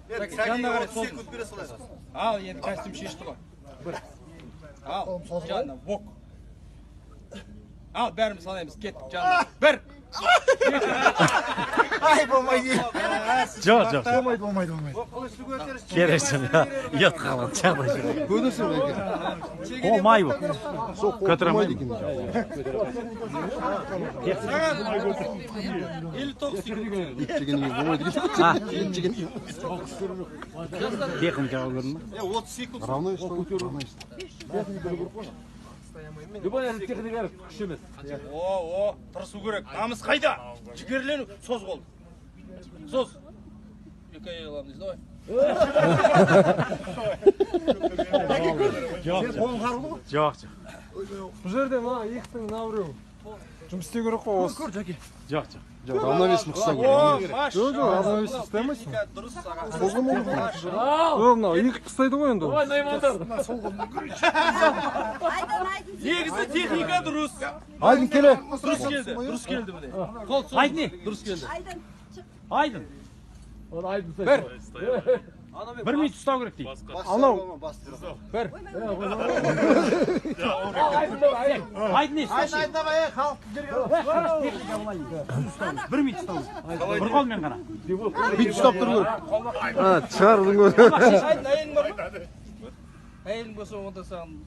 Жанына қарай сол секунд бере салайық. Ал, енді костюм шешті ғой. Бір. Ал, жанына бок. Ал, бәріміз салаймыз. Кеттік жанына. Бір. Ай, болмайды. Жоқ. Болмайды. Керексің, ұят қалады, жағдай. Көдірсің бәке. Болмай бұл. Көтіремайды. Саған 59 секунд. Епчегенге болмайды. Техникаға көрдің ма? 30 секунд. Равно что? Любой техника күш емес. О, тырысу керек. Намыс қайда? Жігерлену. Соз қол. Соз. Екі ай аламыз, давай. Жоқ. Бұл жерде ма екістің навру. Жұмыс істеу керек қой осы. Жоқ. Равновесін құса О, керек. маш. равновесін ұстамайсың. Дұрыс саған. Мынау екі қыстайды ғой енді. Ой, наймандар. Негізі техника дұрыс. Айдын келе. Дұрыс келді міне. Қол сол. Айдын не? Дұрыс келді. Айдын. Бір. Бір минут ұстау керек дейді. Анау. Бір. Айдын не ұстау? Бір минут ұстау. Бір қолмен ғана. Бит ұстап тұру керек. Шығардың көрі. Әйелің бар ма? Әйелің болса онда саған